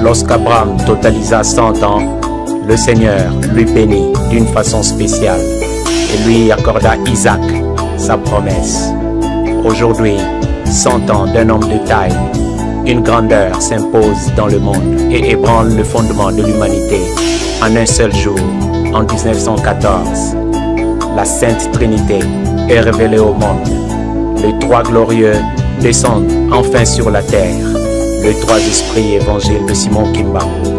Lorsqu'Abraham totalisa 100 ans, le Seigneur lui bénit d'une façon spéciale et lui accorda Isaac, sa promesse. Aujourd'hui, 100 ans d'un homme de taille, une grandeur s'impose dans le monde et ébranle le fondement de l'humanité. En un seul jour, en 1914, la Sainte Trinité est révélée au monde. Les trois glorieux descendent enfin sur la terre. Les trois esprits évangiles de Simon Kimbangu,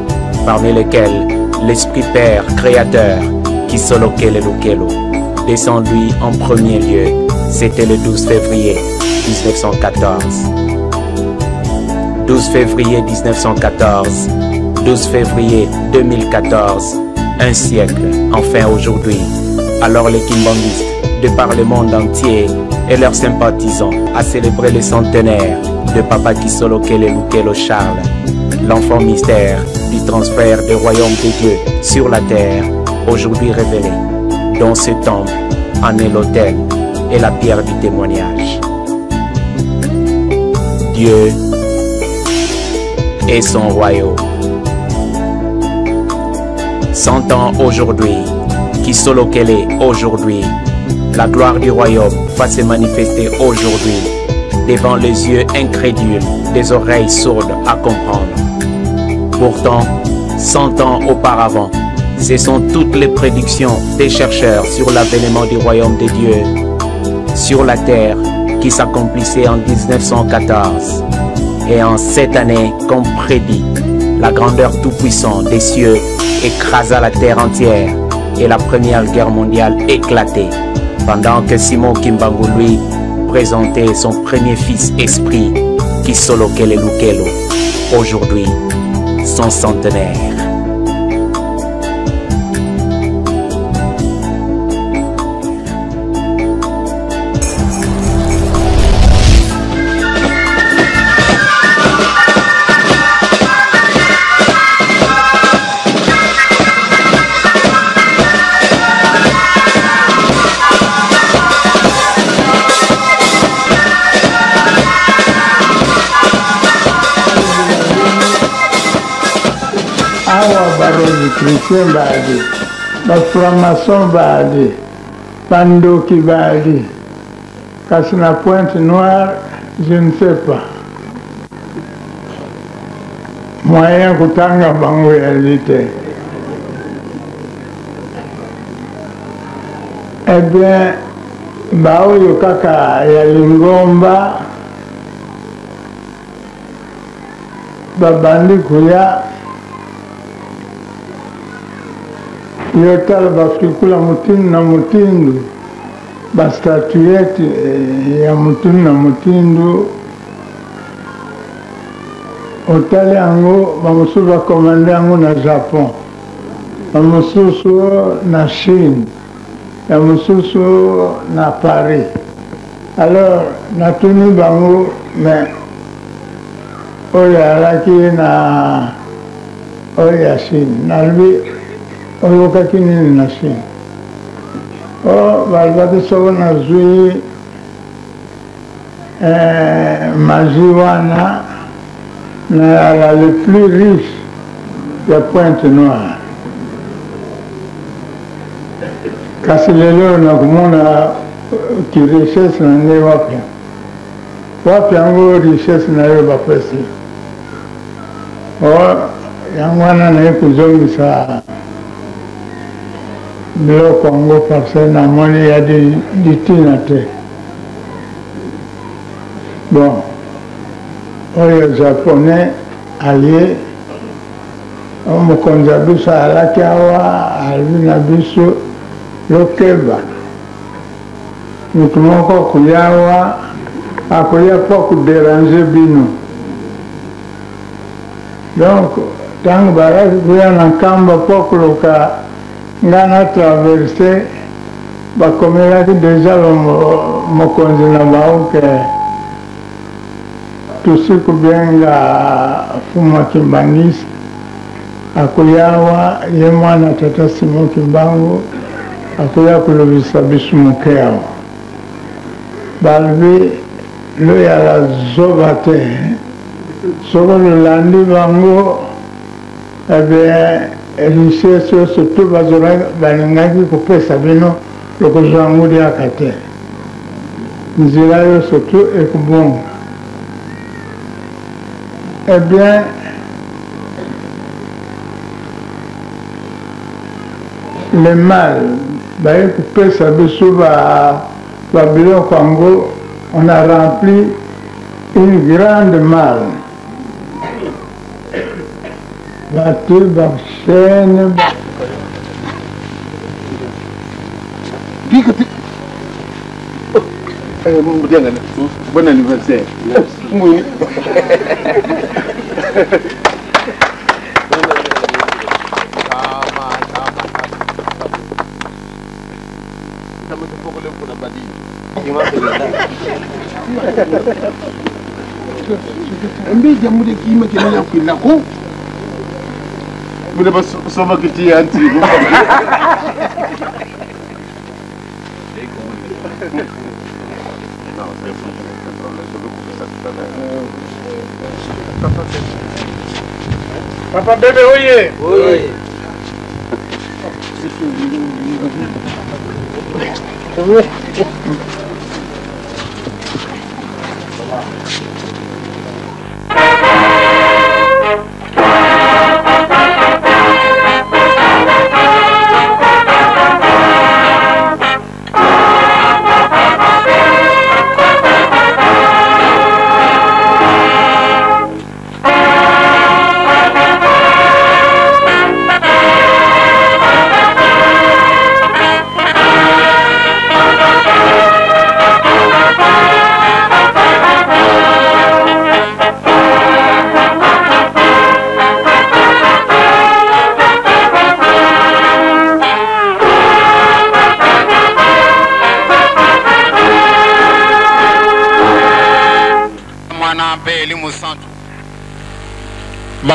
parmi lesquels l'Esprit Père créateur, Kisolokele Lukelo, descend lui en premier lieu. C'était le 12 février 1914. 12 février 1914, 12 février 2014, un siècle, enfin aujourd'hui. Alors les Kimbanguistes, de par le monde entier, et leurs sympathisants, a célébré le centenaire de Papa Kisolokele Lukelo Charles, l'enfant mystère du transfert du royaume de Dieu sur la terre, aujourd'hui révélé. Dans ce temple en est l'autel et la pierre du témoignage. Dieu et son royaume. 100 ans aujourd'hui, Kisolokele aujourd'hui, la gloire du royaume va se manifester aujourd'hui devant les yeux incrédules, des oreilles sourdes à comprendre. Pourtant, 100 ans auparavant, ce sont toutes les prédictions des chercheurs sur l'avènement du royaume de Dieu sur la terre qui s'accomplissait en 1914. Et en cette année, comme prédit, la grandeur tout-puissante des cieux écrasa la terre entière et la première guerre mondiale éclatait, pendant que Simon Kimbangu, lui, présentait son premier fils esprit, Kisolokele Lukelo, aujourd'hui son centenaire. Barozi Christian badi, baframason badi, pandoki badi, Kasina Pointe Noire, je ne sais pas. Moyen kutanga bango réalité. Eh bien, bao yokaka ya Lingomba, babandi kuya, yotala bafikula mutindu na mutindu, bastatuette ya mutindu na mutindu, otali yango bamosusu bakomande yango na Japon, bamosusu na Chine, bamosusu na Paris. Alors natuni bango, mais oyo alaki na oyo ya Chine, nalobi oyokaki nini na Chine? Balibaki soko nazwi maji wana na le plus riche ya Pointe Noire. Kasi lelo nakumona ki richesse na nde wapi. Wapi yango richesse na yo bapesi. Yango wana naye kuzongisa biloko yango parce namoni ya ditina te. Bon, oyo japonais aye omokonzi ya biso alaki awa alwi na biso lokeba mutu moko akoya awa akoya mpo kuderange bino. Donc ntango balaki koya na nkamba mpo koluka nga na traverse, bakomelaki deja mokonzi na bao ke tusi kubenga Fuma Kimbangisa akoya awa ye mwana tata Simon Kimbangu akoya kolobisa biso moke awa balobi lo ya zoba te soko lolandi bango richesse oyo to balingaki kopesa bino lokozwa nguliaka te nzela yo surtout ekobonga eh bien le mal baye kopesa biso babiloko yango on a rempli une grande malle batu bachaîne bon anniversaire. Oui. Mbe jamu de kima kile ya kwila ko bude ba soma kiti anti Papa bébé oye. Oui.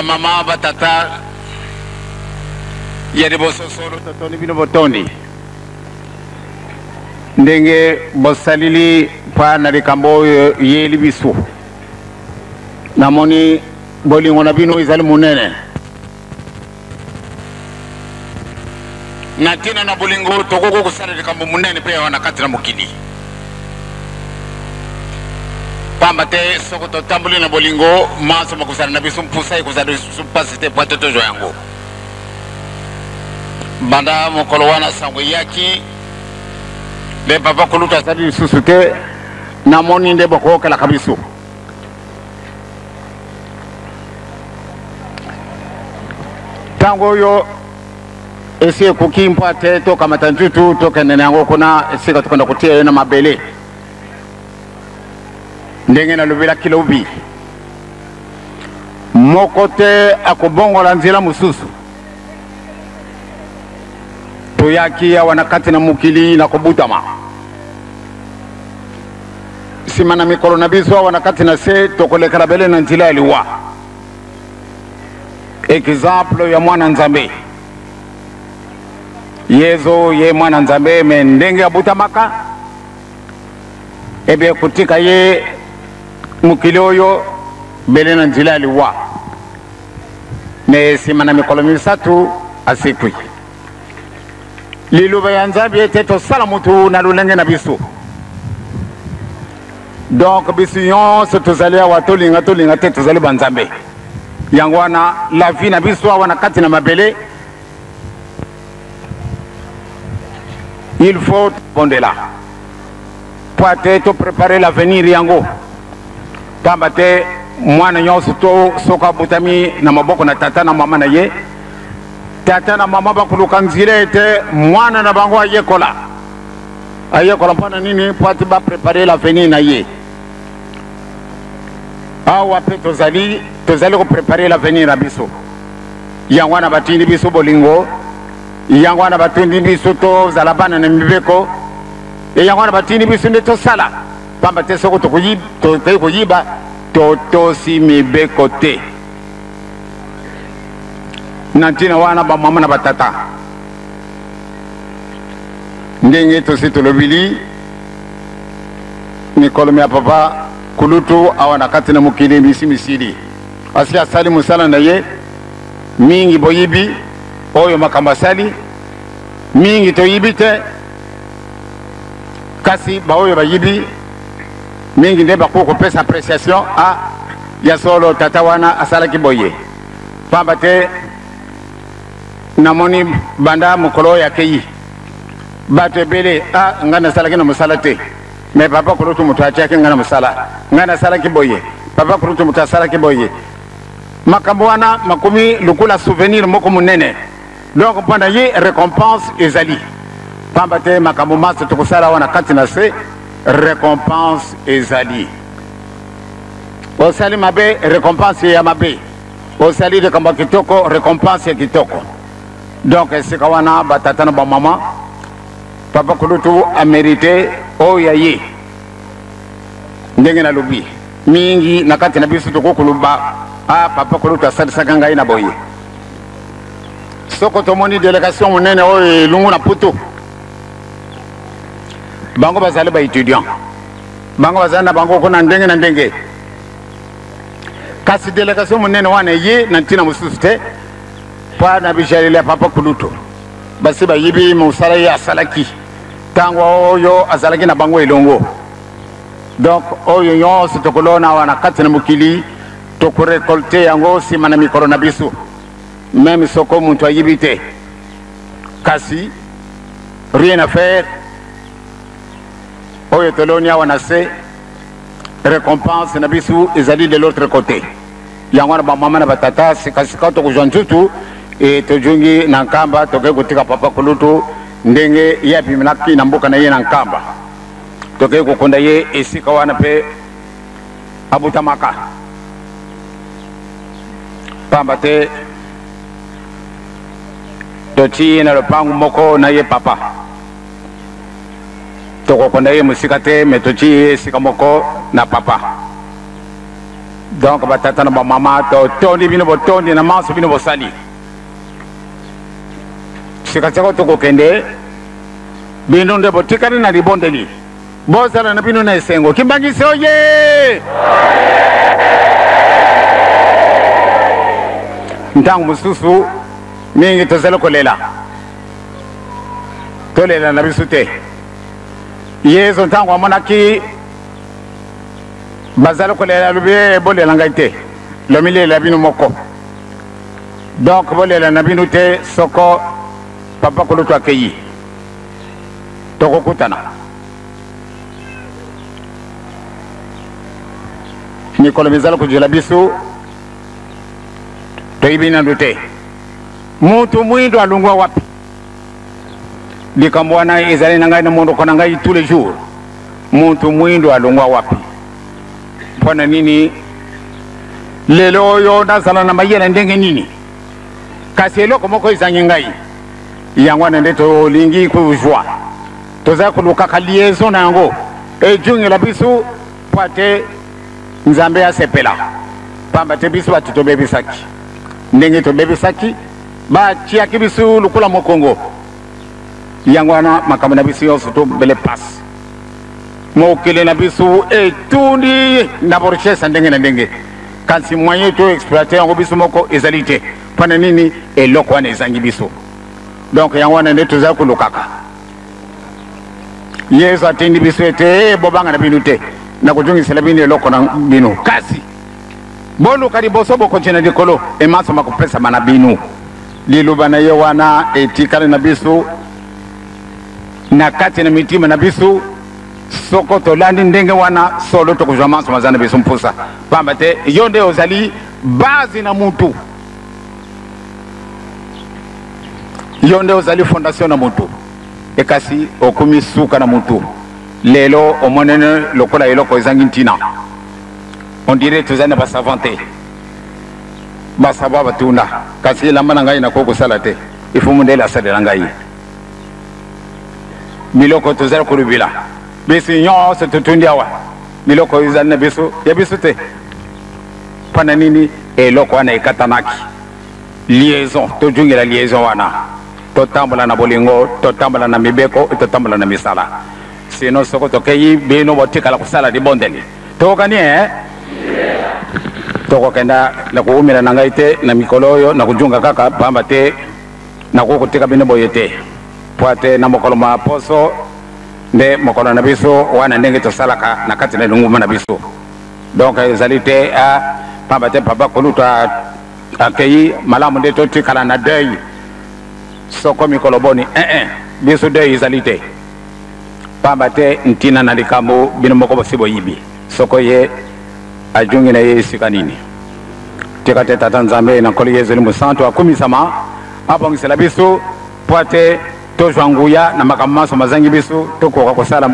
Mama batata yede bososoro totoni bino botondi ndenge bosalili pa na likambo yeli bisu namoni bolingo na bino izali munene natina na bolingo tokoko kusala likambo munene pe wana kati na mukili pamba te soko to tambuli na bolingo maso makusana na bisu mpusa ikusana supasite pa totojo yango banda mokolo wana sango yaki le papa kuluta sadi susute na moni nde boko kala kabisu tango yo ese kukimpa te to kama tantutu to kenene yango kuna ese katukanda kutia na mabele ndenge na lobela kilobi mokote akobongola nzela mususu toyaki ya wanakati na mukili na kobutama simana mikolo na biso wanakati na se tokolekala bele na nzela liwa exemple ya mwana nzambe yezo ye mwana nzambe me ndenge abutamaka ebe kutika ye mukili oyo bele na nzela liwa me simana mikolo misatu asikwi liluba ya nzambe ete tosala mutu na lulenge na biso donc biso nyonso tozali awa tolinga te tozali banzambe yango wana la vie na biso awa na kati na mabele il faut bondela po ate to préparer l'avenir yango pamba te mwana nyonso to soka butami na maboko na tata na mama na ye tata na mama bakuluka nzira ete mwana na bango ayekola mpona nini po ate ba préparer l'avenir na ye awa pe tozali ko préparer l'avenir na biso yango wana batindi biso bolingo yango wana batindi biso tozala bana na mibeko yango wana batindi biso nde tosala pamba te soko tokoyi koyiba totosi mibeko te na ntina wana bamama na batata ndenge tosi tolobili mikolo mia papa kulutu awana kati na mokili misi misili asi asali mosala na ye mingi boyibi oyo makambo asali mingi toyibi te kasi baoyo bayibi mingi nde bakoki kopesa appréciation ya solo tata wana asalaki boye pamba te namoni banda mokolo oyo akei bato ebele ngai nasalaki na mosala te mais papa kulutu moto atiaki ngai na mosala ngai nasalaki boye papa kulutu moto asalaki boye makambo wana makomi lokola souvenir moko monene donc mpona ye récompense ezali pamba te makambo maso tokosala wana kati na se récompense ezali osali mabe récompense ya mabe osali likambo kitoko récompense ya kitoko donc esika wana batata na bamama papa kulutu amérité oyo ya ye ndenge nalobi mingi na kati na biso tokokoloba papa kulutu asalisaka ngai na boye soko tomoni délégation monene oyo elungu na poto bango bazali baétudiant bango bazali na bango kuna ndenge na ndenge kasi délégation monene wana ye na ntina mosusu te mpo na bijaleli ya papa kulutu basi bayibi mosala ye asalaki ntango oyo azalaki na bango elongo donc oyo nyonso tokolona wana kati na mokili tokorekolte yango nsima na mikolo na biso même soko moto ayibi te kasi rien à faire oyo toloni awa na se récompense na biso ezali de l'autre côté yango wana bamama na batata sikasika tokozwa ntutu e tojungi na nkamba toke kotika papa kulutu ndenge ye apiminaki na mboka na ye na nkamba toke kokonda ye esika wana mpe abutamaka pamba te toti ye na lopangu moko na ye papa tokokonda ye mosika te me toti ye esika moko na papa donc batata na bamama totondi bino botondi na manso bino bosali sikasiko tokokende bino nde botikali na libondeli bozala na bino na esengo kimbangisi oye ntango mosusu mingi tozali kolela tolela na biso te yesu ntango amonaki bazali kolela alobi bolela ngai te lomilela bino moko donc bolela na bino te soko papa kulutu akei tokokutana mikolo mizali kojela biso toyibi nandu te mutu mwindo alungwa wapi likambo wana ezali na ngai na mondoko na ngai tous les jours mutu mwindo alungwa wapi mpona nini lelo oyo nazala na mayele ndenge nini kasi eloko moko ezangi ngai yango wana nde tolingi kozwa tozali kolukaka liaison na yango ejungela biso mpo ate nzambe asepela pamba te biso bato tobebisaki ndenge tobebisaki batiaki biso lokola mokongo yango wana makambo na biso nyonso tobele pasi mokili na biso etundi na borchese ndenge na ndenge kasi moyen to exploite yango biso moko ezali te mpona nini eloko wana ezangi biso donc yango wana nde tozali kolukaka yesu atendi biso ete bobanga na bino te na kojungisela bino eloko na bino kasi boluka liboso bokontina likolo emasoma kopesama na bino liloba na ye wana etikali na biso na kati na mitima na biso soko tolandi ndenge wana solo tokozwa maso maza na biso mpusa pamba te yo nde ozali bazi na mutu yo nde ozali fondation na mutu ekasi okomi suka na mutu lelo omonene lokola eloko ezangi ntina on dirait tozali na basavant te basava batunda kasi elamba na ngai nakoki kosala te ifo mondele asalela ngai biloko tozali kolobela biso nyonso totundi awa biloko ezali na biso ya biso te mpona nini eloko wana ekatanaki liaison tojungela liaison wana totambola na bolingo totambola na mibeko totambola na misala sino soko tokeyi bino botikala kusala libondeli tokani toko kenda na kuumira na ngai te na mikolo oyo na kujunga kaka pamba te na kukutika bino boye te po ate na mokolo ma poso nde mokolo na biso wana ndenge tosalaka na kati na lunguma na biso donc ezali te pamba te papa kolutu akeyi malamu nde totikala na deuil soko mikolo boni biso deuil ezali te pamba te ntina na likambo bino moko bosibo yibi soko ye ajungi na ye sika nini tika te tata nzambe na nkolo yezu limu santu akumisama abongisela biso po ate tozwa nguya na makambo maso mazangi biso tokoka kosala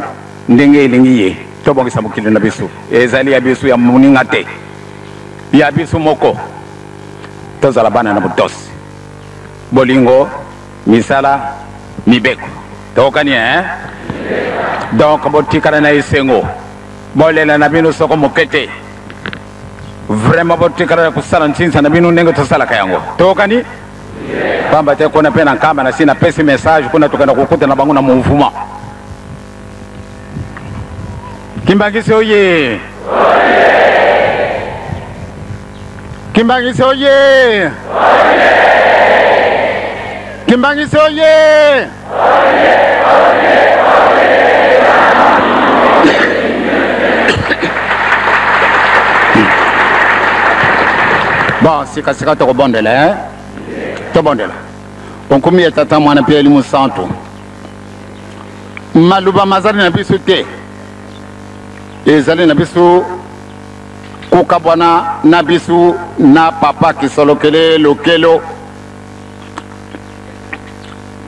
ndenge elingi ye tobongisa mokili na biso ezali ya biso ya moninga te ya biso moko tozala bana na botosi bolingo misala mibeko tokani donc botikala na esengo bolela na bino soko mokete vraiment botikala kusala ntinsa na bino ndenge tosalaka yango tokani pamba te kuna pena nkamba na sina pesi message kuna tukenda kukuta na bangu na mumvuma Kimbangisi oye Kimbangisi oye Kimbangisi oye bon sika toko bondela to bondela onkumi ya tata mwana pia elimu santu maluba mazali na biso te ezali na biso kukabwana na biso na papa kisolokele lokelo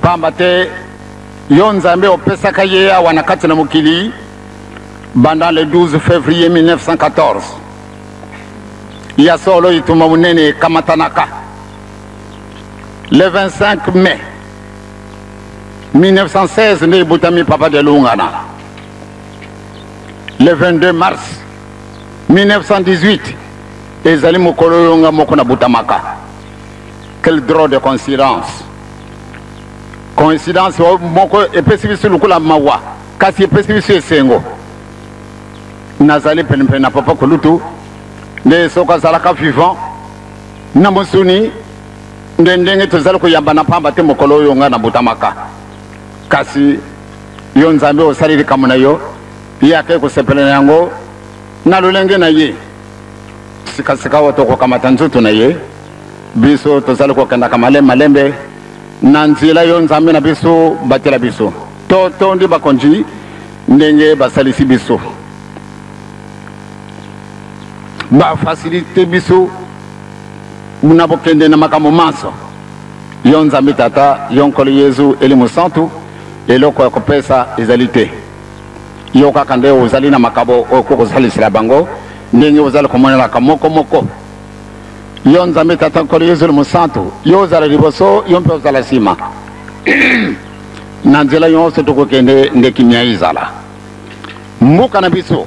pamba te yo nzambe opesaka ye awa na kati na mokili banda le 12 février 1914 ya solo ituma munene kamatanaka le 25 mai 1916 nde butami papa de Lungana le 22 mars 1918 ezali mokolo yonga moko na butamaka quel drôle de coïncidence moko epesi biso lukula mawa kasi epesi biso esengo nazali penepene na papa kolutu nde soka azalaka vivant na mosuni nde ndenge tozali koyamba na pamba te mokolo oyo nga na butamaka kasi yo nzambe osali likambo na yo ye ake kosepela yango na lolenge na ye sikasika oyo tokokamata nzutu na ye biso tozali kokendaka malembe na nzela yo nzambe na biso batela biso to ndi bakonzi ndenge basalisi biso bafacilite biso na bokende na makambo maso yo nzambe tata yo nkolo yezu elimu santu eloko ya kopesa ezali te yo kaka nde ozali na makambo okozalisela bango ndenge ozali komonelaka moko yo nzambe tata nkolo yezu elimu santu yo ozala liboso yo mpe ozala nsima na nzela nyonso tokokende nde kimia ezala mboka na biso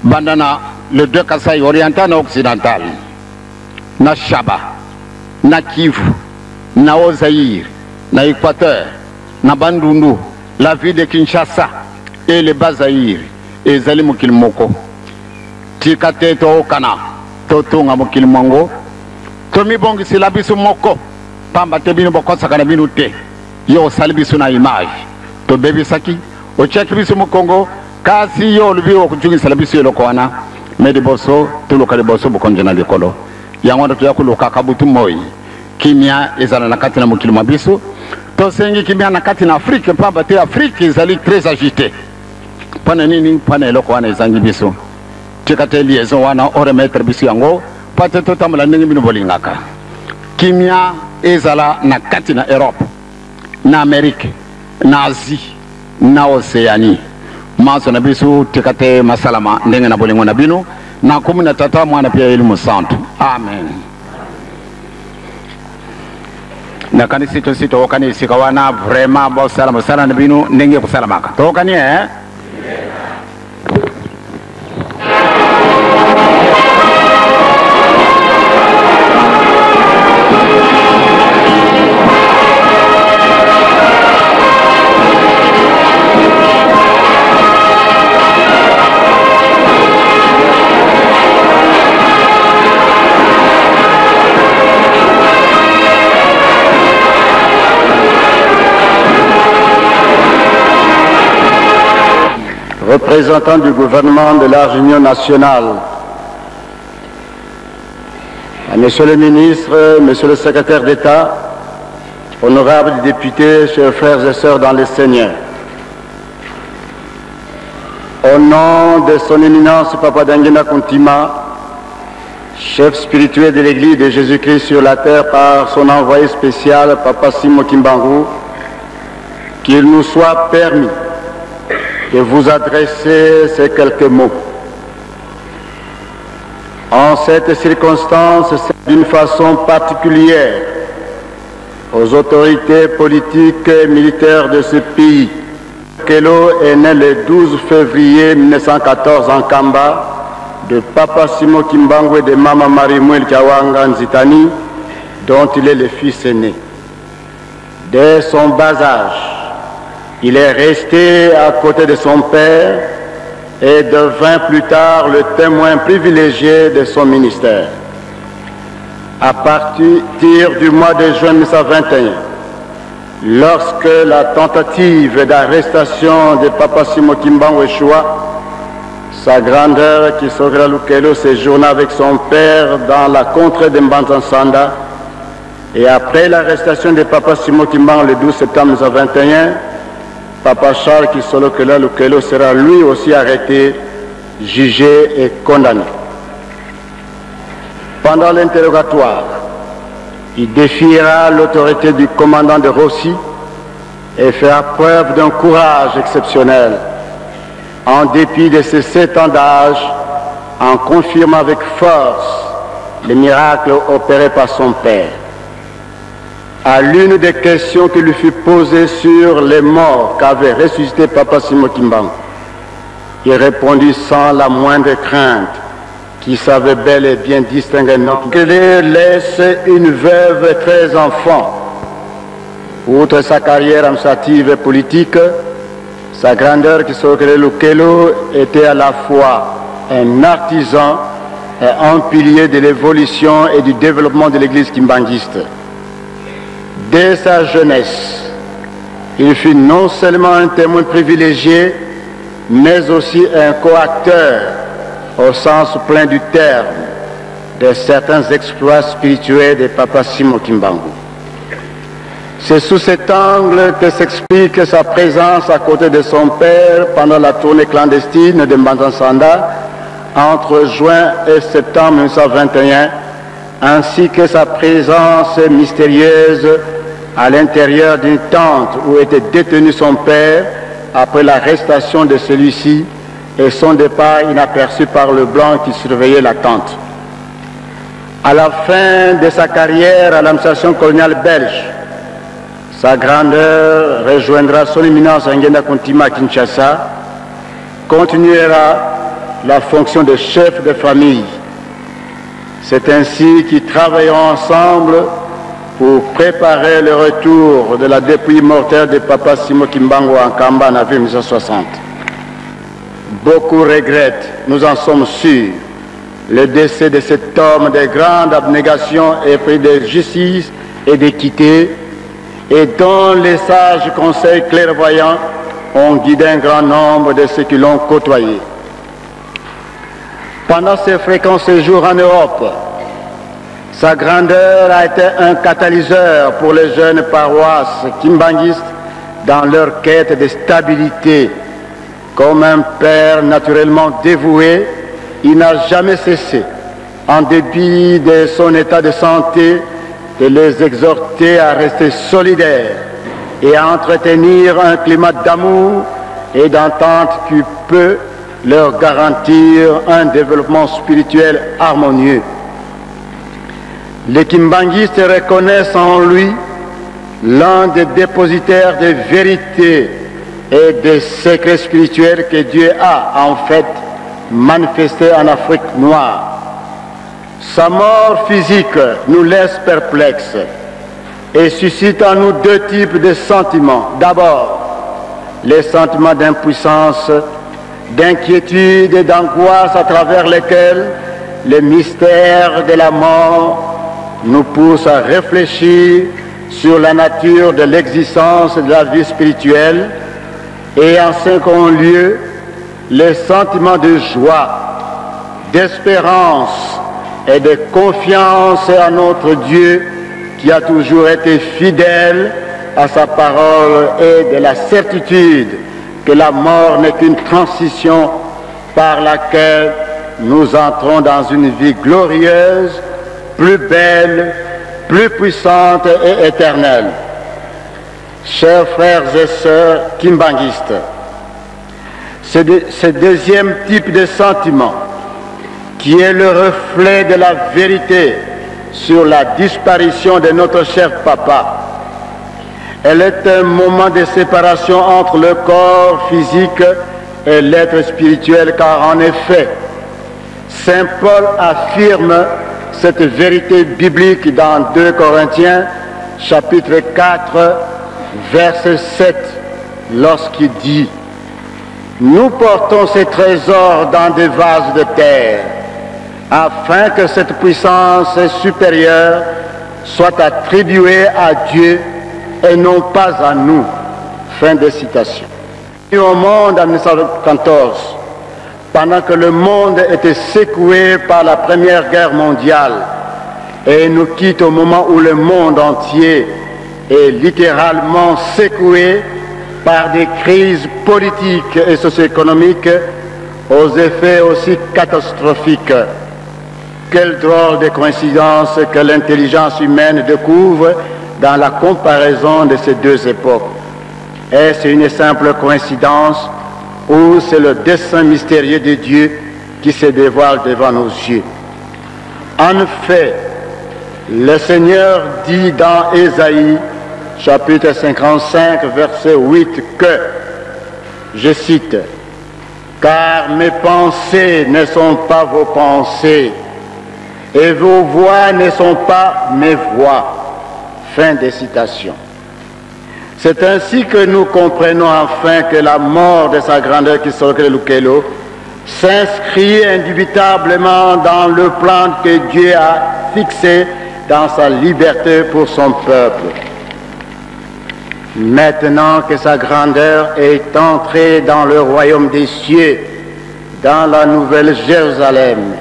banda na le deux Kasai oriental na occidental na Shaba na Kivu na Ozaïre na Équateur na Bandundu la ville de Kinshasa et le Bazaïre ezali mokili moko tika te tookana totunga mokili mongo tomibongisela biso moko pamba te bino bokosaka na bino te yo osali biso na image tobebisaki otyaki biso mokongo kasi yo olobi okujungisela biso eloko wana me liboso toluka liboso bokonzi na likolo yango ndo toya kolukaka butu moi kimia ezala na kati na mokili mwa biso tosengi kimia na kati na Afrique pamba te Afrique ezali très agité mpona nini mpona eloko wana ezangi biso tika te liaison wana oremetre biso yango po te totambola ndenge bino bolingaka kimia ezala na kati na Europe na Amérique na Asie na Océanie maso na biso tika te masalama ndenge na bolingo na bino na komu na tata mwana pia elimu santu amen na kanisi to wakani sika wana vraiment bo salama na bino ndenge kusalamaka to wakani représentants du gouvernement de la Réunion nationale, à Monsieur le ministre, Monsieur le secrétaire d'État, honorables députés, chers frères et sœurs dans le Seigneur, au nom de son éminence Papa Dangina Kuntima, chef spirituel de l'Église de Jésus-Christ sur la terre par son envoyé spécial, Papa Simo Kimbangu, qu'il nous soit permis de vous adresser ces quelques mots. En cette circonstance, c'est d'une façon particulière aux autorités politiques et militaires de ce pays. Kelo est né le 12 février 1914 en Kamba, de Papa Simo Kimbangu et de Mama Marie-Mouel Kiawanga Nzitani, dont il est le fils aîné. Dès son bas âge, il est resté à côté de son père et devint plus tard le témoin privilégié de son ministère. À partir du mois de juin 1921, lorsque la tentative d'arrestation de Papa Simo Kimbangu échoua, sa grandeur Kisogera Lukelo séjourna avec son père dans la contrée de Mbanzansanda, et après l'arrestation de Papa Simo Kimbangu le 12 septembre 1921, Papa Charles Kisolokela Lukelo sera lui aussi arrêté, jugé et condamné. Pendant l'interrogatoire, il défiera l'autorité du commandant de Rossi et fera preuve d'un courage exceptionnel, en dépit de ses 7 ans d'âge, en confirmant avec force les miracles opérés par son père. À l'une des questions qui lui fut posée sur les morts qu'avait ressuscité Papa Simo Kimbangu, il répondit sans la moindre crainte, qui savait bel et bien distinguer notre qu'il laisse une veuve et 13 enfants. Outre sa carrière administrative et politique, sa grandeur Kisokele Lukelo était à la fois un artisan et un pilier de l'évolution et du développement de l'église kimbanguiste. Dès sa jeunesse, il fut non seulement un témoin privilégié, mais aussi un coacteur, au sens plein du terme, de certains exploits spirituels de Papa Simo Kimbangu. C'est sous cet angle que s'explique sa présence à côté de son père pendant la tournée clandestine de Mbanzansanda entre juin et septembre 1921, ainsi que sa présence mystérieuse à l'intérieur d'une tente où était détenu son père après l'arrestation de celui-ci et son départ inaperçu par le blanc qui surveillait la tente. À la fin de sa carrière à l'administration coloniale belge, sa grandeur rejoindra son éminence Ngenda Kuntima à Kinshasa, continuera la fonction de chef de famille. C'est ainsi qu'ils travailleront ensemble pour préparer le retour de la dépouille mortelle de Papa Simo Kimbangu en Kamba en avril 1960. Beaucoup regrettent, nous en sommes sûrs, le décès de cet homme de grande abnégation et de justice et d'équité, et dont les sages conseils clairvoyants ont guidé un grand nombre de ceux qui l'ont côtoyé. Pendant ses fréquents séjours en Europe, sa grandeur a été un catalyseur pour les jeunes paroisses kimbanguistes dans leur quête de stabilité. Comme un père naturellement dévoué, il n'a jamais cessé, en dépit de son état de santé, de les exhorter à rester solidaires et à entretenir un climat d'amour et d'entente qui peut leur garantir un développement spirituel harmonieux. Les kimbanguistes reconnaissent en lui l'un des dépositaires de vérité et des secrets spirituels que Dieu a en fait manifestés en Afrique noire. Sa mort physique nous laisse perplexes et suscite en nous 2 types de sentiments. D'abord, les sentiments d'impuissance, d'inquiétude et d'angoisse à travers lesquels le mystère de la mort nous pousse à réfléchir sur la nature de l'existence de la vie spirituelle, et en second lieu, les sentiments de joie, d'espérance et de confiance à notre Dieu qui a toujours été fidèle à sa parole et de la certitude que la mort n'est qu'une transition par laquelle nous entrons dans une vie glorieuse, plus belle, plus puissante et éternelle. Chers frères et sœurs kimbanguistes, ce deuxième type de sentiment, qui est le reflet de la vérité sur la disparition de notre cher papa, elle est un moment de séparation entre le corps physique et l'être spirituel, car en effet, Saint Paul affirme cette vérité biblique dans 2 Corinthiens, chapitre 4, verset 7, lorsqu'il dit « Nous portons ces trésors dans des vases de terre, afin que cette puissance supérieure soit attribuée à Dieu et non pas à nous. » Fin de citation. Au monde en 1914, pendant que le monde était secoué par la Première Guerre mondiale et nous quitte au moment où le monde entier est littéralement secoué par des crises politiques et socio-économiques aux effets aussi catastrophiques. Quelle drôle de coïncidence que l'intelligence humaine découvre dans la comparaison de ces deux époques. Est-ce une simple coïncidence ou c'est le dessein mystérieux de Dieu qui se dévoile devant nos yeux? En effet, le Seigneur dit dans Ésaïe, chapitre 55, verset 8, que, je cite, « Car mes pensées ne sont pas vos pensées, et vos voix ne sont pas mes voix. » Fin de citation. C'est ainsi que nous comprenons enfin que la mort de sa grandeur Kisokele Lukelo s'inscrit indubitablement dans le plan que Dieu a fixé dans sa liberté pour son peuple. Maintenant que sa grandeur est entrée dans le royaume des cieux, dans la nouvelle Jérusalem,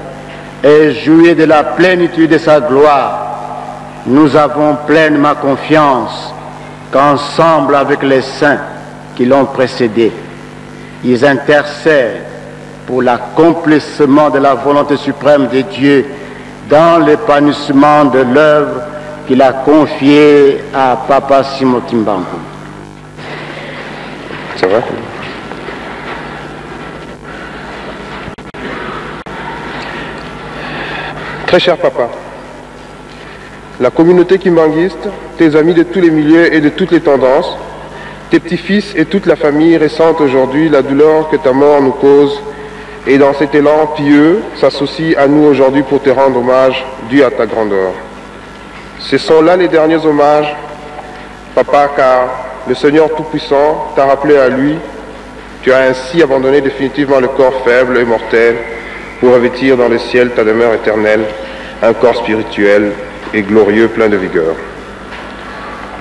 et jouit de la plénitude de sa gloire, nous avons pleinement confiance qu'ensemble avec les saints qui l'ont précédé, ils intercèdent pour l'accomplissement de la volonté suprême de Dieu dans l'épanouissement de l'œuvre qu'il a confiée à Papa Simon Kimbangu. Ça va? Très cher papa, la communauté kimbanguiste, tes amis de tous les milieux et de toutes les tendances, tes petits-fils et toute la famille ressentent aujourd'hui la douleur que ta mort nous cause et dans cet élan pieux s'associent à nous aujourd'hui pour te rendre hommage dû à ta grandeur. Ce sont là les derniers hommages, papa, car le Seigneur Tout-Puissant t'a rappelé à lui. Tu as ainsi abandonné définitivement le corps faible et mortel pour revêtir dans le ciel ta demeure éternelle, un corps spirituel et glorieux plein de vigueur.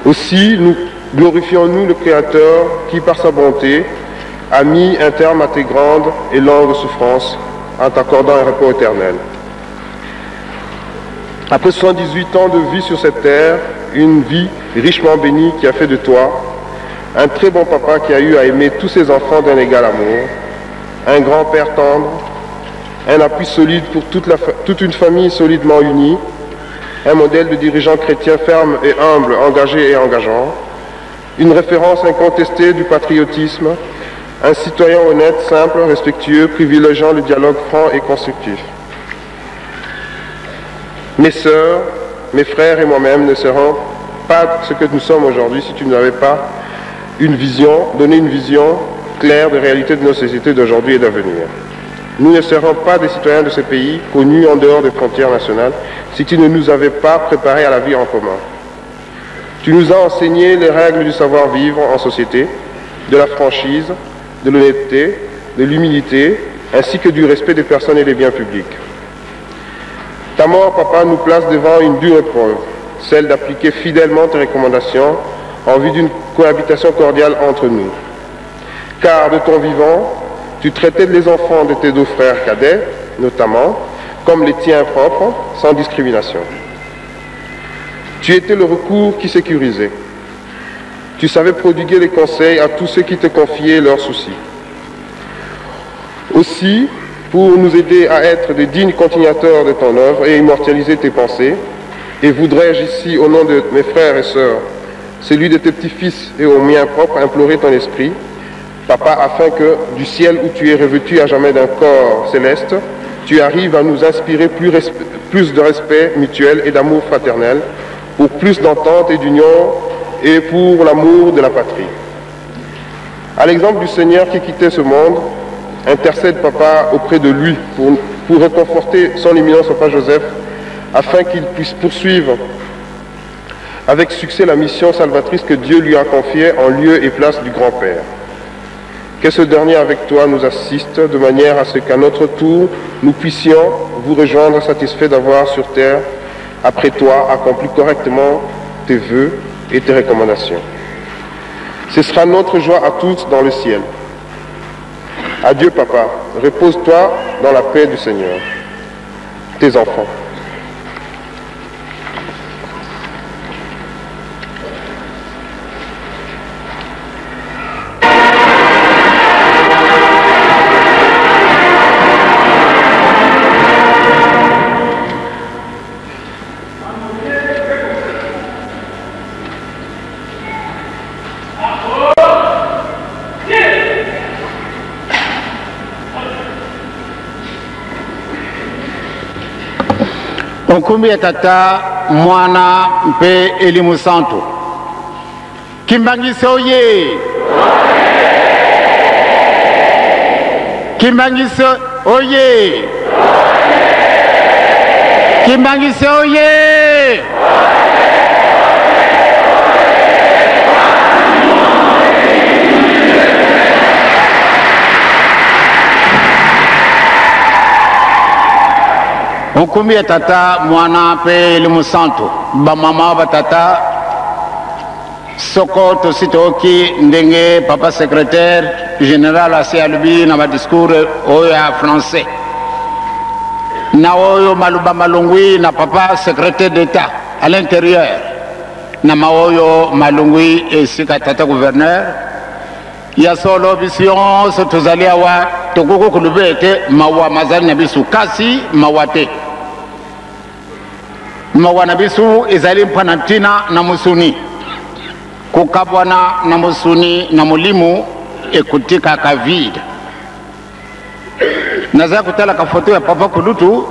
Aussi, nous glorifions-nous le Créateur qui, par sa bonté, a mis un terme à tes grandes et longues souffrances en t'accordant un repos éternel. Après 78 ans de vie sur cette terre, une vie richement bénie qui a fait de toi un très bon papa qui a eu à aimer tous ses enfants d'un égal amour, un grand-père tendre, un appui solide pour toute une famille solidement unie, un modèle de dirigeant chrétien ferme et humble, engagé et engageant, une référence incontestée du patriotisme, un citoyen honnête, simple, respectueux, privilégiant le dialogue franc et constructif. Mes sœurs, mes frères et moi-même ne serons pas ce que nous sommes aujourd'hui si tu n'avais pas donné une vision claire des réalités de nos sociétés d'aujourd'hui et d'avenir. Nous ne serons pas des citoyens de ce pays connus en dehors des frontières nationales si tu ne nous avais pas préparés à la vie en commun. Tu nous as enseigné les règles du savoir-vivre en société, de la franchise, de l'honnêteté, de l'humilité, ainsi que du respect des personnes et des biens publics. Ta mort, papa, nous place devant une dure épreuve, celle d'appliquer fidèlement tes recommandations en vue d'une cohabitation cordiale entre nous. Car de ton vivant, Tu traitais les enfants de tes deux frères cadets, notamment, comme les tiens propres, sans discrimination. Tu étais le recours qui sécurisait. Tu savais prodiguer les conseils à tous ceux qui te confiaient leurs soucis. Aussi, pour nous aider à être de dignes continuateurs de ton œuvre et immortaliser tes pensées, et voudrais-je ici, au nom de mes frères et sœurs, celui de tes petits-fils et au mien propre, implorer ton esprit, Papa, afin que, du ciel où tu es revêtu à jamais d'un corps céleste, tu arrives à nous inspirer plus de respect mutuel et d'amour fraternel, pour plus d'entente et d'union et pour l'amour de la patrie. À l'exemple du Seigneur qui quittait ce monde, intercède, Papa, auprès de lui pour réconforter son éminence Papa Joseph, afin qu'il puisse poursuivre avec succès la mission salvatrice que Dieu lui a confiée en lieu et place du grand-père. Que ce dernier avec toi nous assiste de manière à ce qu'à notre tour, nous puissions vous rejoindre satisfaits d'avoir sur terre, après toi, accompli correctement tes vœux et tes recommandations. Ce sera notre joie à tous dans le ciel. Adieu, Papa. Repose-toi dans la paix du Seigneur. Tes enfants. Nkumbi ya tata mwana mpe elimu santo. Kimbangise oye! Kimbangise oye! Kimbangise oye! Nkumbi ya tata mwana pe elimu santo. Ba mama ba tata soko tositoki ndenge papa secrétaire général asi alubi na ba discours oyo ya français. Na oyo maluba malungwi na papa secrétaire d'état à l'intérieur. Na maoyo malungwi esika tata gouverneur. Ya solo vision so tozali awa tokoko kulubete mawa mazali na bisu kasi mawate. Mawana bisu ezali mpanantina na musuni. Kukabwana na musuni na mulimu ekutika kavida. Naza kutala ka foto ya papa kulutu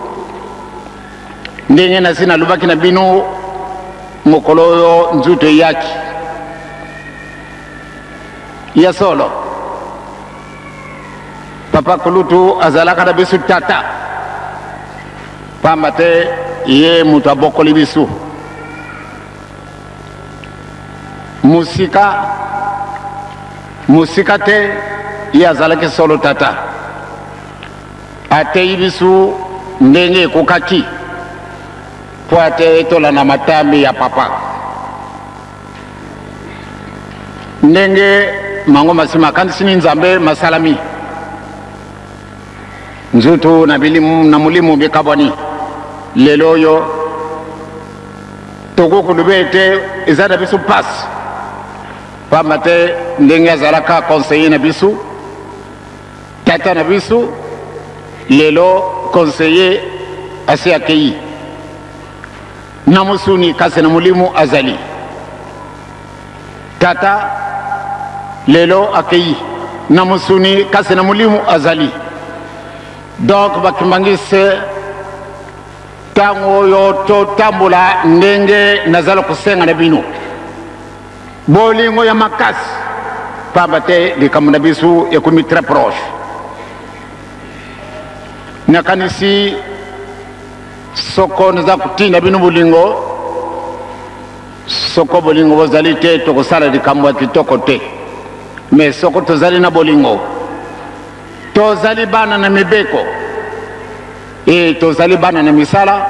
ndenge nasina lubaki na bino mokoloyo nzuto yaki. Ya solo papa kulutu azalaka na bisu tata pambate ye mutu abokoli bisu musika te ye azalaki solo tata ateyi bisu ndenge ekokaki po ate etolanda matambi ya papa ndenge mango masima akanisini nzambe masalami nzutu na bilimu na mulimu bikabwani lelo oyo tokokulubete ezala biso pasi pamba te ndenge azalaka conseiller na biso tata na biso lelo conseiller asi akei na musuni kasi na mulimu azali tata lelo akei na musuni kasi na mulimu azali donc bakimbangise tango yo to tambula ndenge nazala kusenga na bino bolingo ya makasi pamba te likambo na biso ekumi très proche nakanisi soko naza kutinda bino bolingo soko bolingo bozali te tokosala likambo ya kitoko te mais soko tozali na bolingo tozali bana na mibeko e tozali bana na misala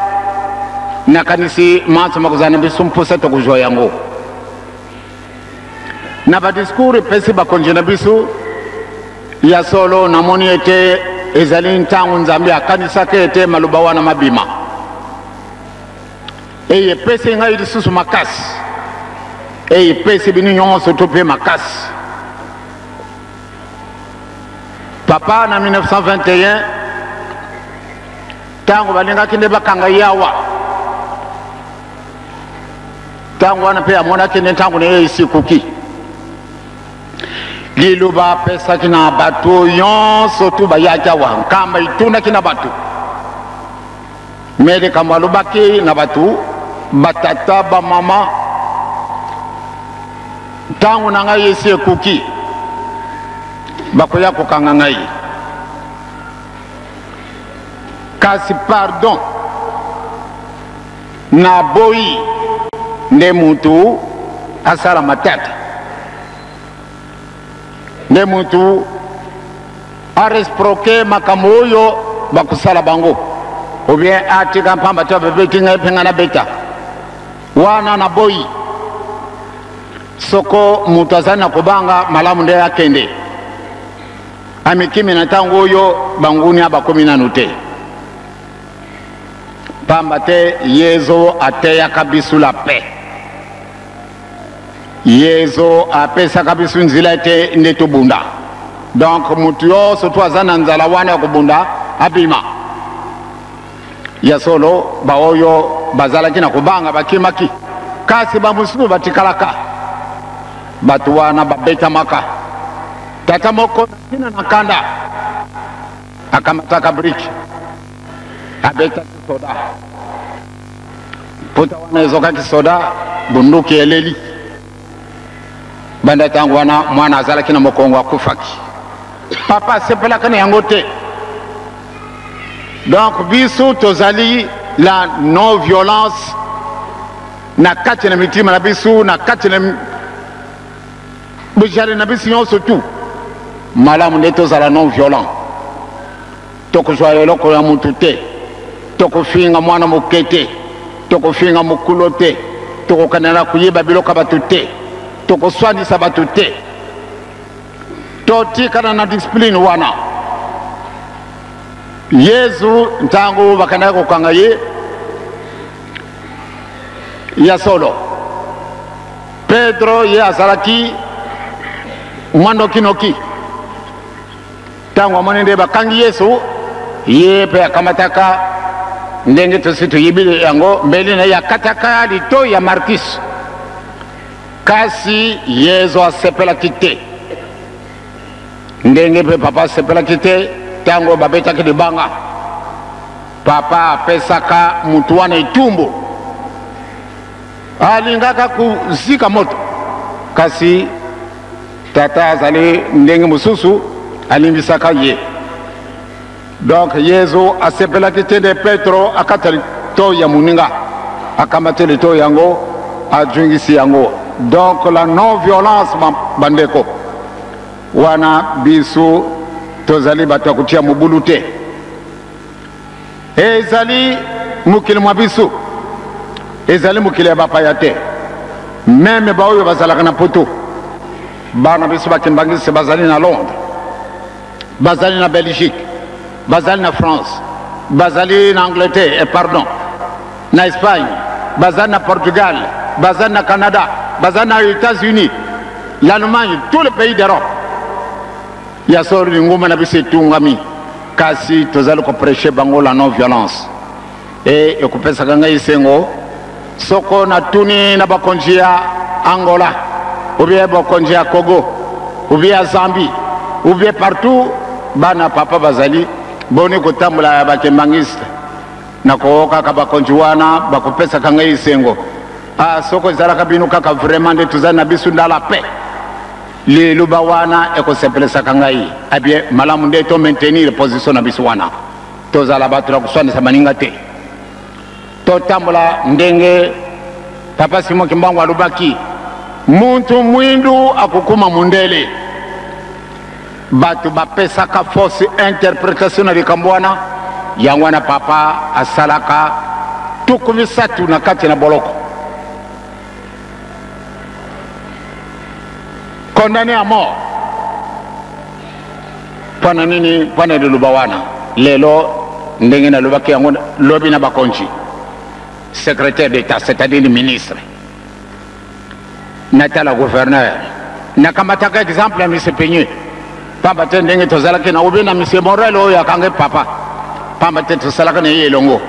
nakanisi manso makozana biso mposa tokuzwa yango na badiscours epesi bakonzi na biso ya solo namoni ete ezali ntango nzambe akanisaka ete maloba wana mabima eyepesi ngai lisusu makasi eyepesi bino nyonso to mpe makasi. Papa na 1921 ntango balingaki nde bakanga yawa ntango wana mpe amonaki nde ntango naye esikuki liloba apesaki na bato nyonso tu bayaki awa nkamba itundaki na bato me likambo alobaki na bato batata bamama ntango na ngai esi ekuki bakoya kokanga ngai kasi pardon na boyi nde mutu asala matata nde mutu aresproke makambo oyo bakusala bango ou bien atika mpamba to bebeti ngai mpenga na beta wana na boyi soko mutu azali na kobanga malamu nde akende amikimi na ntango oyo banguni abakomi nanu te pamba te yezo ateyaka biso la paix yezo apesaka biso nzela ete nde tobunda donc mutu nyonso to aza na nzala wana ya kobunda abima ya solo baoyo bazalaki na kobanga bakimaki kasi bamosusu batikalaka bato wana babetamaka tata moko tina na kanda akamataka briki abetaki soda puta wana ezokaki soda bunduki eleli banda tango wana mwana azalaki na mokongo akufaki papa asepelaka na yango te. Donc biso tozali la non violence na kati na mitima na biso na kati na bujale na biso nyonso tu malamu nde tozala non violent tokozwa eloko ya mutu te tokofinga mwana moke te tokofinga mokolo te tokokanela kuyeba biloko bato te tokoswanisa bato te totikana na discipline wana. Yesu ntango bakana kokanga ye ya solo Pedro ye azalaki mwando kinoki ntango amoni nde bakangi Yesu ye pe akamataka ndenge tosi toyebile yango mbeli na yakataka lito ya Markis kasi Yesu asepelaki te ndenge pe papa asepelaki te tango babetaki libanga papa apesaka mutu wana itumbu alingaka kuzika moto kasi tata azali ndenge mosusu alimbisaka ye. Donc Yesu asepelaki te de Petro akatali to ya muninga akamateli to yango ajungisi yango. Donc la non violence bandeko wana bisu tozali bato kutia mubulu te ezali mukili mwa biso ezali mukili ya bapaya te meme baoyo bazalaka na poto bana biso bakimbangisi bazali na Londres bazali na Belgique bazali na France bazali na Angleterre pardon na Espagne bazali na Portugal bazali na Canada bazali na États-Unis l'Allemagne tous les pays d'Europe ya sori ngoma na bise tungami kasi tozali ko prêcher bango la non violence et ekupesa kanga isengo soko na tuni na bakonjia Angola ou bien bakonjia Congo ou bien Zambie ou bien partout bana papa bazali boni kutambula bakembangiste na kooka ka bakonjiwana bakupesa kanga isengo soko zalaka binu kaka vraiment de tozali na bisu ndala paix le lubawana ekosepelesa kangai abie malamu nde to maintenir position na biso wana tozala bato la kuswanisa maninga te totambula ndenge papa Simon Kimbangu alubaki muntu mwindu akukuma mundele bato bapesaka fausse interprétation na likambo wana yango wana papa asalaka tuku misatu na kati na boloko condamné à mort pana nini pana de lubawana lelo ndenge na lobaki yango lobi na bakonji secrétaire d'état c'est-à-dire le ministre natala gouverneur nakamataka exemple ya monsieur Peigné pamba te ndenge tozalaki na obi na monsieur Morel oyo akange papa pamba te tosalaka na ye elongo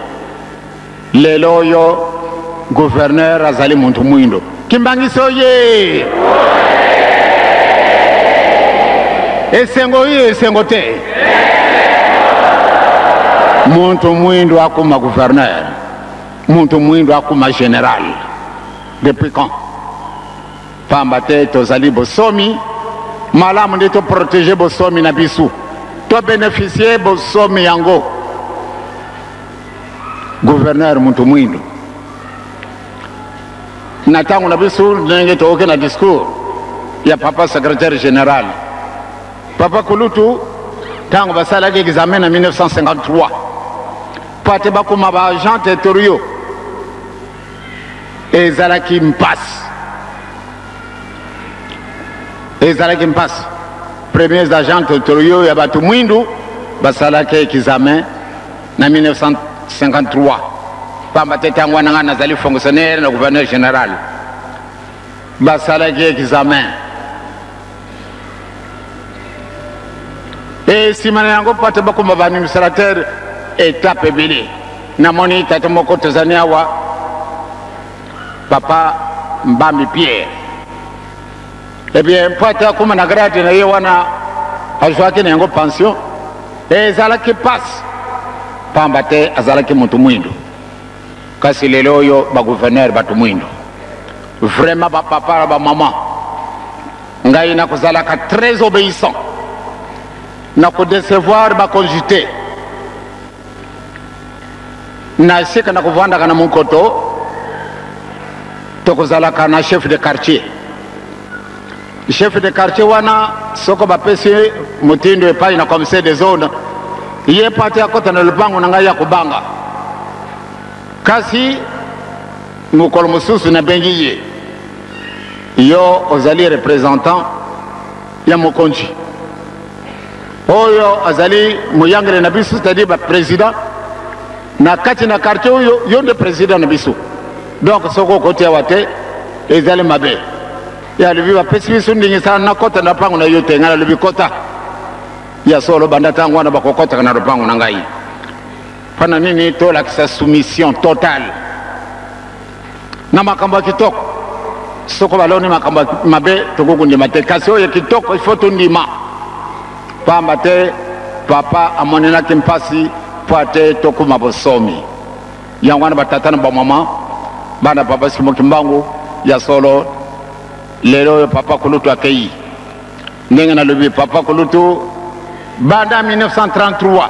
lelo oyo gouverneur azali muntu mwindo kimbangiso ye esengo ye esengo te muntu mwindo akuma gouverneur muntu mwindo akuma général depuis quand pamba te tozali bosomi malamu nde to protéger bosomi na bisu to bénéficier bosomi yango gouverneur muntu mwindo na tangu na bisu ndenge tooke na discours ya papa secrétaire général papa Kulutu tangu basalaki examen na 1953 pate bakuma ba agent territoriaux ezalaki mpasi premiers agents territoriaux ya batu mwindu basalaki examen na 1953 pamba te tangu wana nga nazali fonctionnaire na gouverneur général basalaki examen et simana yango pate bakuma ba administrateur étape ebele namoni tata moko tozani awa papa Mbambi Pierre eh bien pate akuma na grade na ye wana azwaki na yango pension ezalaki passe pamba te azalaki muntu mwindo kasi lelo oyo bagouverneur batu mwindo vraiment bapapa bamama ngai nakozalaka très obéissant na kodecevoir bakonjité na sika na kovandaka na munkoto tokozalaka na chef de quartier wana soko bapesi mutindo epai na commissaire de zone ye pati akota na lupango na ngai ya kubanga kasi mukolo mosusu na bengi ye yo ozali représentant ya mokonzi oyo azali muyangele na biso c'est-à-dire ba président na kati na quartier oyo yo nde président na biso donc soko kotia wate ezali mabe ya lebi bapesi biso ndingi sana na kota na pango na yo te ngala lebi kota ya solo banda tango wana bakokota na lupango na ngai pana nini to lakisa soumission totale na makambo kitoko soko baloni makambo mabe tokokundima te kasi oyo kitoko ifo tondima pamba te papa amonenaki mpasi po ate tokuma bosomi yango wana batata na bamama bana papa Simoki Mbangu ya solo lelo oyo papa Kulutu akei ndenge nalobi papa Kulutu banda 1933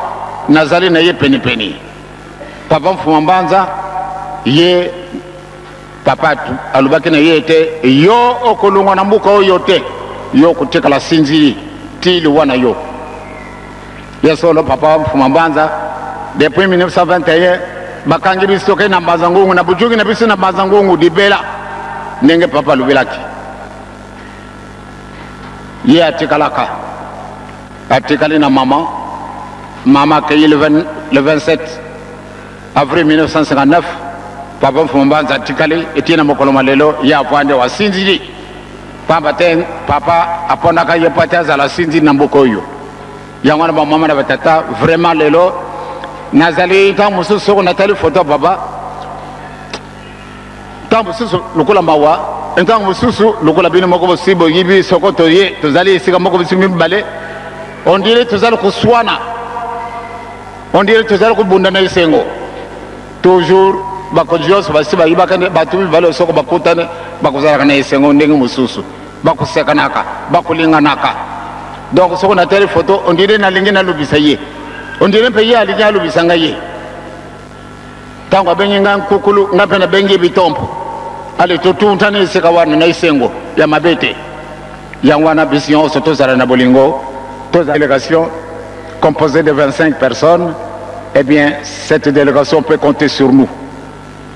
nazali na ye penipeni papa Mfuma Mbanza ye papa alobaki na ye te yo okolungwa na mbuka oyo te yo kutekala sinzili tili wana yo ya solo papa Mfuma Mbanza depuis 1921 bakangi biso ke na Mbazangungu na bujugi na biso na Mbazangungu dibela ndenge papa lubelaki ye atikalaka atikali na mama accueilli le 27 avril 1959 papa Mfuma Mbanza atikali etina mokolo malelo ya avande wa sinzili pamba te papa apondaka ye pate azala sinzili na mboka oyo yango na bamama na batata vraiment lelo nazali ntango mosusu soko natali photo baba ntango mosusu lokola mawa ntango mosusu lokola bino moko bosibo yibi soko toye tozali esika moko bisiku mibale on dirait tozali koswana on dirait tozali kobunda na esengo toujours bakonzi nyonso basi bayibaka bato mibale soko bakutane bakozalaka na esengo ndenge mosusu bakosekanaka bakolinganaka donc soko natali photo on dirait nalingi nalobisa ye on dirait mpe ye alingi alobisa ngai ye ntango abengi nga nkukulu nga mpe nabengi bitompo ale totuntana esika wana na esengo ya mabete yango wana biso nyonso tozala na bolingo tozala délégation composée de 25 personnes. Eh bien cette délégation peut compter sur nous.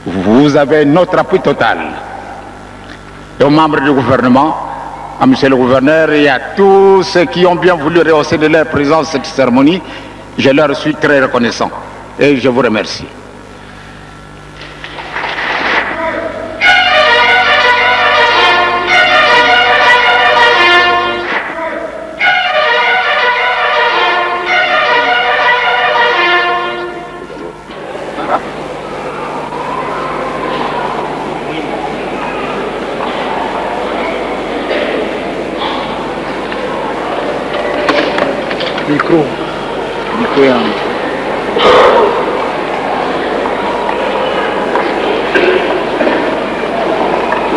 Vous avez notre appui total. Et aux membres du gouvernement à monsieur le gouverneur et à tous ceux qui ont bien voulu rehausser de leur présence cette cérémonie. Je leur suis très reconnaissant et je vous remercie. Micro yangu.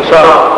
Sawa.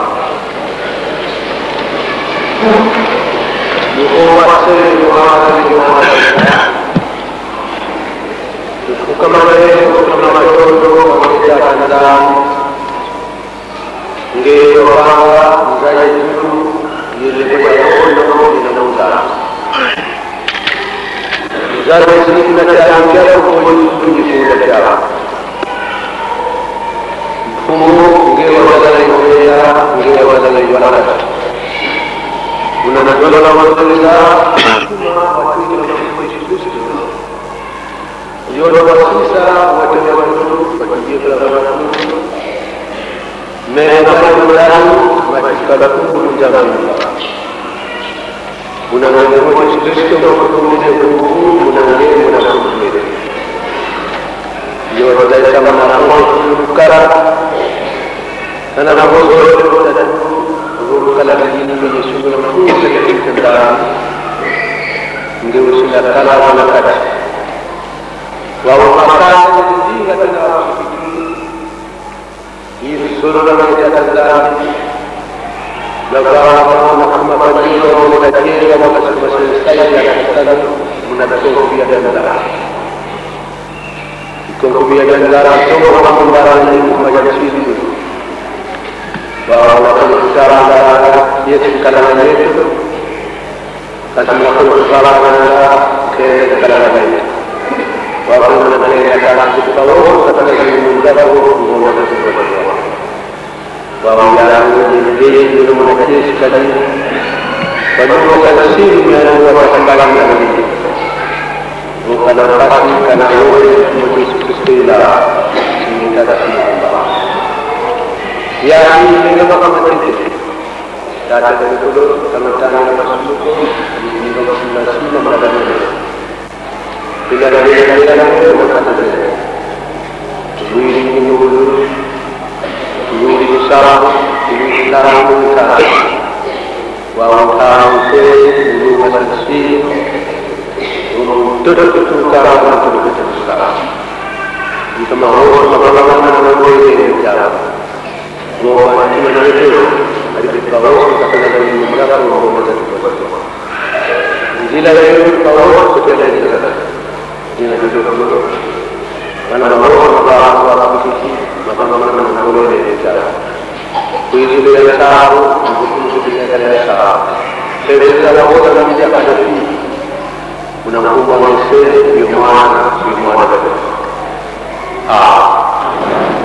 Ah.